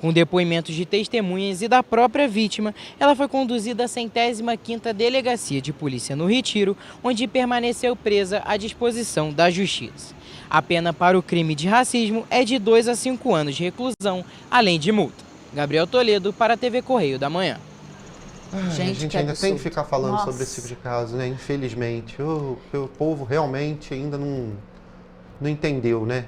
Com depoimentos de testemunhas e da própria vítima, ela foi conduzida à 105ª Delegacia de Polícia no Retiro, onde permaneceu presa à disposição da Justiça. A pena para o crime de racismo é de 2 a 5 anos de reclusão, além de multa. Gabriel Toledo, para a TV Correio da Manhã. Gente, a gente ainda tem que ficar falando sobre esse tipo de caso, né? Infelizmente. O povo realmente ainda não entendeu, né?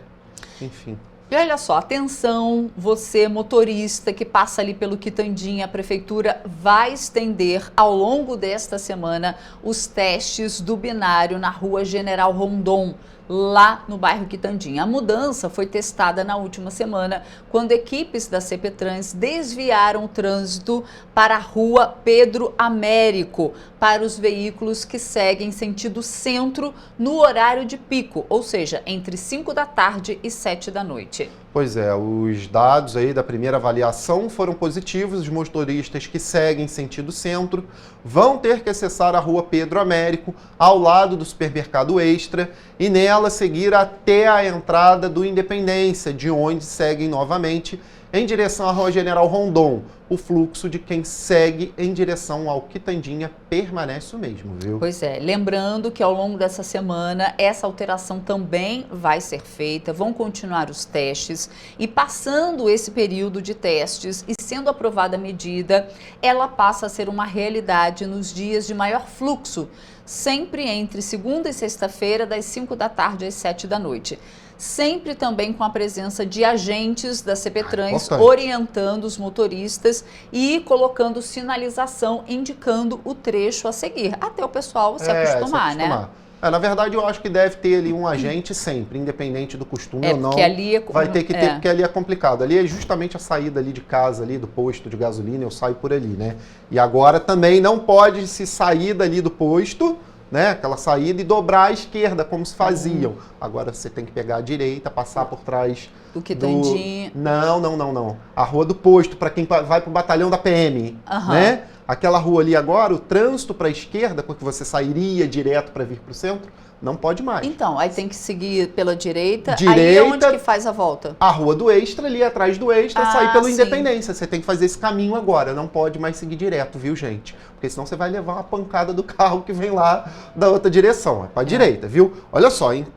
Enfim. E olha só, atenção, você motorista que passa ali pelo Quitandinha, a prefeitura vai estender ao longo desta semana os testes do binário na rua General Rondon, lá no bairro Quitandinha. A mudança foi testada na última semana, quando equipes da CPTrans desviaram o trânsito para a rua Pedro Américo, para os veículos que seguem sentido centro no horário de pico, ou seja, entre 5 da tarde e 7 da noite. Pois é, os dados aí da primeira avaliação foram positivos. Os motoristas que seguem sentido centro vão ter que acessar a rua Pedro Américo, ao lado do supermercado Extra, e nela seguir até a entrada do Independência, de onde seguem novamente em direção à rua General Rondon. O fluxo de quem segue em direção ao Quitandinha permanece o mesmo, viu? Pois é, lembrando que ao longo dessa semana essa alteração também vai ser feita, vão continuar os testes e passando esse período de testes e sendo aprovada a medida, ela passa a ser uma realidade nos dias de maior fluxo, sempre entre segunda e sexta-feira, das 5 da tarde às 7 da noite. Sempre também com a presença de agentes da CPTrans orientando os motoristas e colocando sinalização indicando o trecho a seguir, até o pessoal se acostumar, né? Na verdade, eu acho que deve ter ali um agente sempre, independente do costume ou não. Ali vai ter que ter, porque ali é complicado. Ali é justamente a saída ali de casa, ali do posto de gasolina, eu saio por ali, né? E agora também não pode se sair dali do posto, né? Aquela saída e dobrar à esquerda, como se faziam. Agora você tem que pegar a direita, passar por trás do Quitandinha. Não. A rua do posto, para quem vai para o batalhão da PM, né? Aquela rua ali agora, o trânsito para a esquerda, porque você sairia direto para vir para o centro, não pode mais. Então, aí tem que seguir pela direita. Aí é onde que faz a volta? A rua do Extra, ali atrás do Extra, sair pelo Independência. Você tem que fazer esse caminho agora, não pode mais seguir direto, viu, gente? Porque senão você vai levar uma pancada do carro que vem lá da outra direção, é para a direita, viu? Olha só, em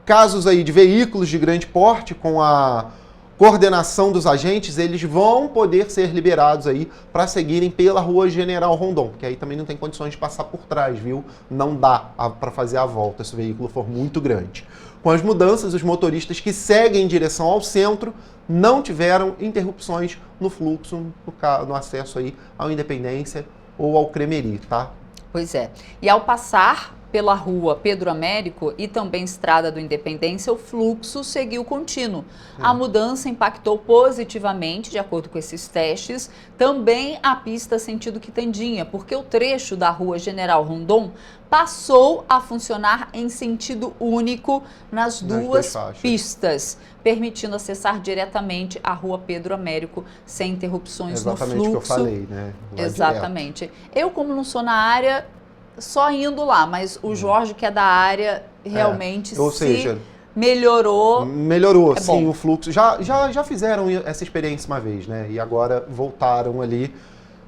casos aí de veículos de grande porte, com a coordenação dos agentes, eles vão poder ser liberados aí para seguirem pela rua General Rondon, porque aí também não tem condições de passar por trás, viu? Não dá para fazer a volta se o veículo for muito grande. Com as mudanças, os motoristas que seguem em direção ao centro não tiveram interrupções no fluxo, no acesso aí ao Independência ou ao Cremeri, tá? Pois é. E ao passar pela rua Pedro Américo e também Estrada do Independência, o fluxo seguiu contínuo. A mudança impactou positivamente, de acordo com esses testes, também a pista sentido Quitandinha, porque o trecho da rua General Rondon passou a funcionar em sentido único nas duas pistas, permitindo acessar diretamente a rua Pedro Américo sem interrupções no fluxo. Exatamente o que eu falei, né? Exatamente. Eu, como não sou na área, só indo lá, mas o Jorge, que é da área, realmente melhorou. Melhorou, sim, o fluxo. Já fizeram essa experiência uma vez, né? E agora voltaram ali,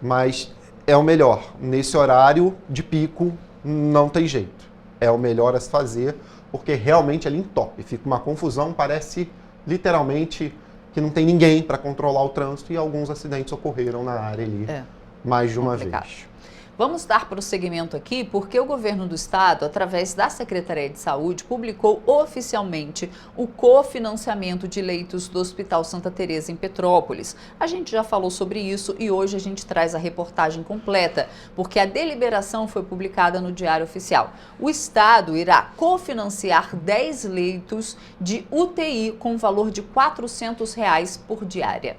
mas é o melhor. Nesse horário de pico, não tem jeito. É o melhor a se fazer, porque realmente ali entope. Fica uma confusão, parece literalmente que não tem ninguém para controlar o trânsito e alguns acidentes ocorreram na área ali mais de uma vez. Vamos dar prosseguimento aqui porque o governo do estado, através da Secretaria de Saúde, publicou oficialmente o cofinanciamento de leitos do Hospital Santa Teresa em Petrópolis. A gente já falou sobre isso e hoje a gente traz a reportagem completa, porque a deliberação foi publicada no Diário Oficial. O estado irá cofinanciar 10 leitos de UTI com valor de R$ 400 por diária.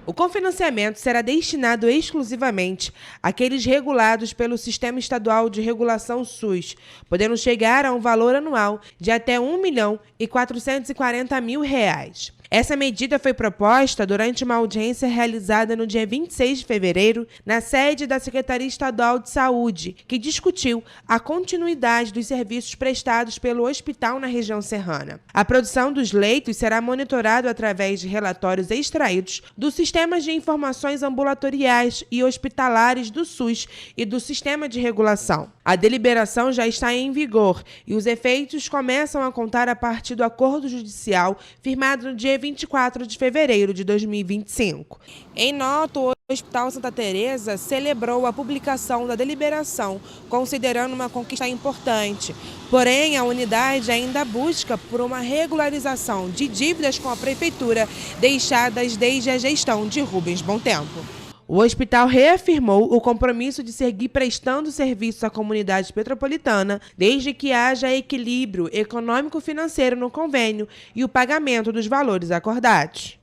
O cofinanciamento será destinado exclusivamente àqueles regulados pelo Sistema Estadual de Regulação SUS, podendo chegar a um valor anual de até R$ 1.440.000. Essa medida foi proposta durante uma audiência realizada no dia 26 de fevereiro, na sede da Secretaria Estadual de Saúde, que discutiu a continuidade dos serviços prestados pelo hospital na região serrana. A produção dos leitos será monitorada através de relatórios extraídos dos sistemas de informações ambulatoriais e hospitalares do SUS e do Sistema de Regulação. A deliberação já está em vigor e os efeitos começam a contar a partir do acordo judicial firmado no dia 24 de fevereiro de 2025. Em nota, o Hospital Santa Teresa celebrou a publicação da deliberação, considerando uma conquista importante. Porém, a unidade ainda busca por uma regularização de dívidas com a Prefeitura deixadas desde a gestão de Rubens Bom Tempo. O hospital reafirmou o compromisso de seguir prestando serviços à comunidade petropolitana, desde que haja equilíbrio econômico-financeiro no convênio e o pagamento dos valores acordados.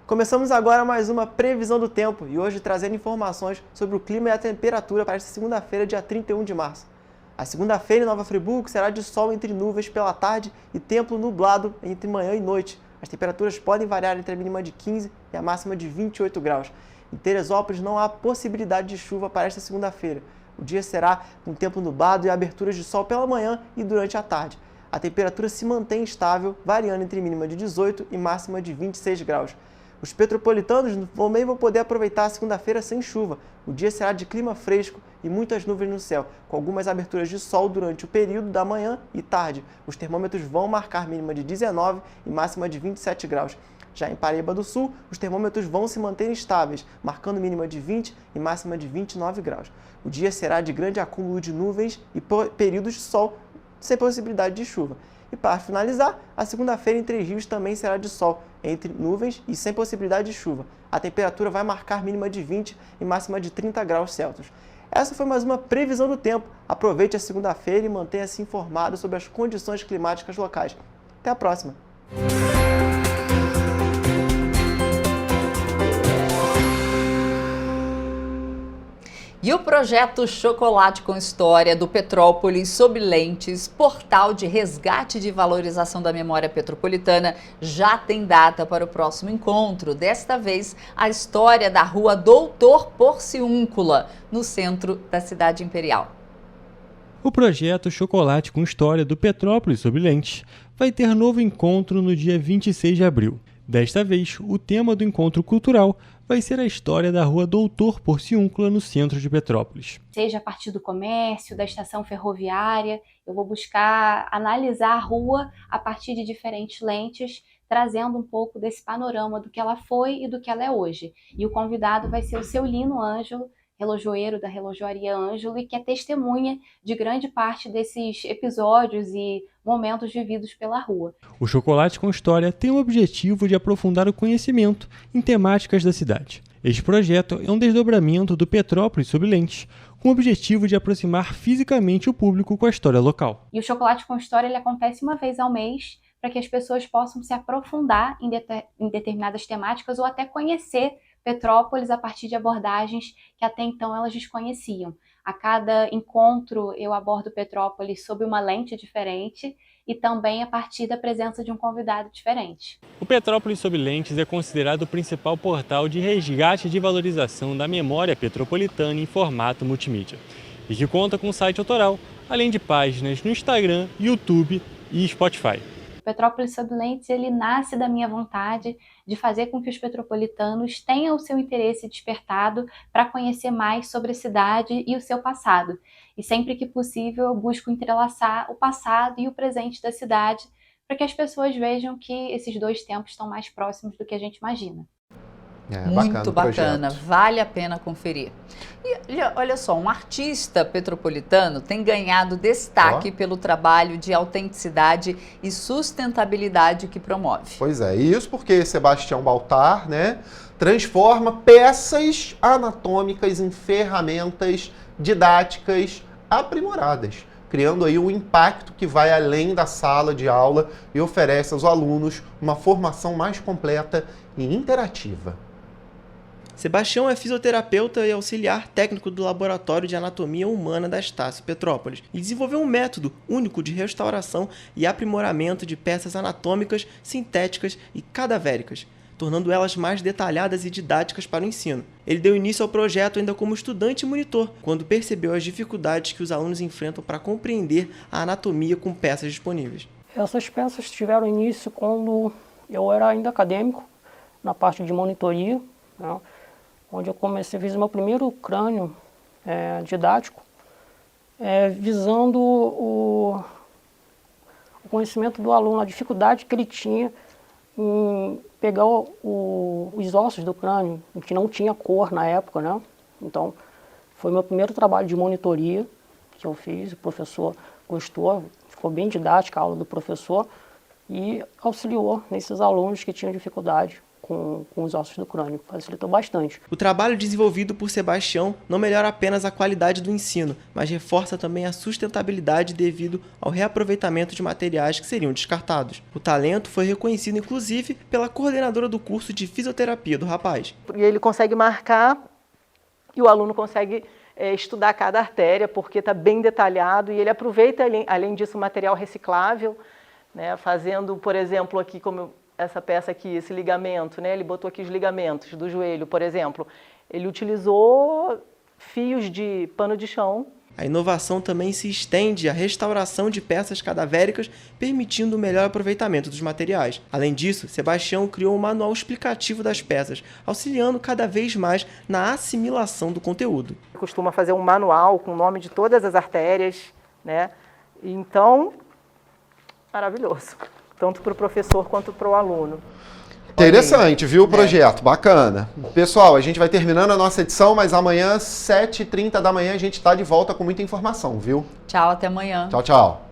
Começamos agora mais uma previsão do tempo e hoje trazendo informações sobre o clima e a temperatura para esta segunda-feira, dia 31 de março. A segunda-feira em Nova Friburgo será de sol entre nuvens pela tarde e tempo nublado entre manhã e noite. As temperaturas podem variar entre a mínima de 15 e a máxima de 28 graus. Em Teresópolis não há possibilidade de chuva para esta segunda-feira. O dia será com tempo nublado e aberturas de sol pela manhã e durante a tarde. A temperatura se mantém estável, variando entre mínima de 18 e máxima de 26 graus. Os petropolitanos também vão poder aproveitar a segunda-feira sem chuva. O dia será de clima fresco e muitas nuvens no céu, com algumas aberturas de sol durante o período da manhã e tarde. Os termômetros vão marcar mínima de 19 e máxima de 27 graus. Já em Paraíba do Sul, os termômetros vão se manter estáveis, marcando mínima de 20 e máxima de 29 graus. O dia será de grande acúmulo de nuvens e períodos de sol, sem possibilidade de chuva. E para finalizar, a segunda-feira em Três Rios também será de sol, entre nuvens e sem possibilidade de chuva. A temperatura vai marcar mínima de 20 e máxima de 30 graus Celsius. Essa foi mais uma previsão do tempo. Aproveite a segunda-feira e mantenha-se informado sobre as condições climáticas locais. Até a próxima! E o projeto Chocolate com História do Petrópolis sob lentes, portal de resgate de valorização da memória petropolitana, já tem data para o próximo encontro. Desta vez, a história da rua Doutor Porciúncula, no centro da cidade imperial. O projeto Chocolate com História do Petrópolis sob lentes vai ter novo encontro no dia 26 de abril. Desta vez, o tema do encontro cultural vai ser a história da rua Doutor Porciúncula, no centro de Petrópolis. Seja a partir do comércio, da estação ferroviária, eu vou buscar analisar a rua a partir de diferentes lentes, trazendo um pouco desse panorama do que ela foi e do que ela é hoje. E o convidado vai ser o seu Lino Ângelo, relojoeiro da Relojoaria Ângelo, e que é testemunha de grande parte desses episódios e momentos vividos pela rua. O Chocolate com História tem o objetivo de aprofundar o conhecimento em temáticas da cidade. Este projeto é um desdobramento do Petrópolis sob lentes, com o objetivo de aproximar fisicamente o público com a história local. E o Chocolate com História ele acontece uma vez ao mês, para que as pessoas possam se aprofundar em determinadas temáticas ou até conhecer Petrópolis a partir de abordagens que até então elas desconheciam. A cada encontro eu abordo Petrópolis sob uma lente diferente e também a partir da presença de um convidado diferente. O Petrópolis sob lentes é considerado o principal portal de resgate de valorização da memória petropolitana em formato multimídia e que conta com um site autoral, além de páginas no Instagram, YouTube e Spotify. Petrópolis sob lentes, ele nasce da minha vontade de fazer com que os petropolitanos tenham o seu interesse despertado para conhecer mais sobre a cidade e o seu passado. E sempre que possível eu busco entrelaçar o passado e o presente da cidade para que as pessoas vejam que esses dois tempos estão mais próximos do que a gente imagina. Muito bacana, vale a pena conferir. E olha só, um artista petropolitano tem ganhado destaque pelo trabalho de autenticidade e sustentabilidade que promove. Pois é, isso porque Sebastião Baltar, né, transforma peças anatômicas em ferramentas didáticas aprimoradas, criando aí um impacto que vai além da sala de aula e oferece aos alunos uma formação mais completa e interativa. Sebastião é fisioterapeuta e auxiliar técnico do Laboratório de Anatomia Humana da Estácio Petrópolis e desenvolveu um método único de restauração e aprimoramento de peças anatômicas, sintéticas e cadavéricas, tornando elas mais detalhadas e didáticas para o ensino. Ele deu início ao projeto ainda como estudante e monitor, quando percebeu as dificuldades que os alunos enfrentam para compreender a anatomia com peças disponíveis. Essas peças tiveram início quando eu era ainda acadêmico, na parte de monitoria, né, onde eu fiz o meu primeiro crânio didático, visando o conhecimento do aluno, a dificuldade que ele tinha em pegar os ossos do crânio, que não tinha cor na época, né? Então, foi meu primeiro trabalho de monitoria que eu fiz, o professor gostou, ficou bem didática a aula do professor e auxiliou nesses alunos que tinham dificuldade com os ossos do crânio, facilitou bastante. O trabalho desenvolvido por Sebastião não melhora apenas a qualidade do ensino, mas reforça também a sustentabilidade devido ao reaproveitamento de materiais que seriam descartados. O talento foi reconhecido inclusive pela coordenadora do curso de fisioterapia do rapaz. E ele consegue marcar e o aluno consegue estudar cada artéria, porque está bem detalhado, e ele aproveita, além disso, material reciclável, né, fazendo, por exemplo, aqui como essa peça aqui, esse ligamento, né? Ele botou aqui os ligamentos do joelho, por exemplo. Ele utilizou fios de pano de chão. A inovação também se estende à restauração de peças cadavéricas, permitindo o melhor aproveitamento dos materiais. Além disso, Sebastião criou um manual explicativo das peças, auxiliando cada vez mais na assimilação do conteúdo. Costuma fazer um manual com o nome de todas as artérias, né? Então, maravilhoso. Tanto para o professor quanto para o aluno. Interessante, viu, o projeto? Bacana. Pessoal, a gente vai terminando a nossa edição, mas amanhã, 7h30 da manhã, a gente está de volta com muita informação, viu? Tchau, até amanhã. Tchau, tchau.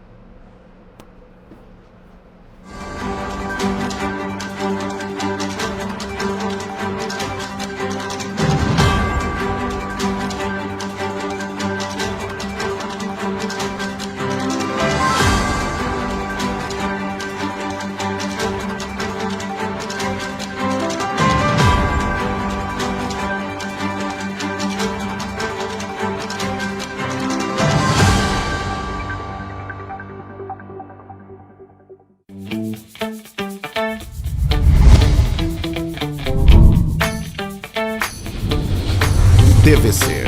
TVC,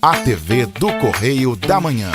a TV do Correio da Manhã.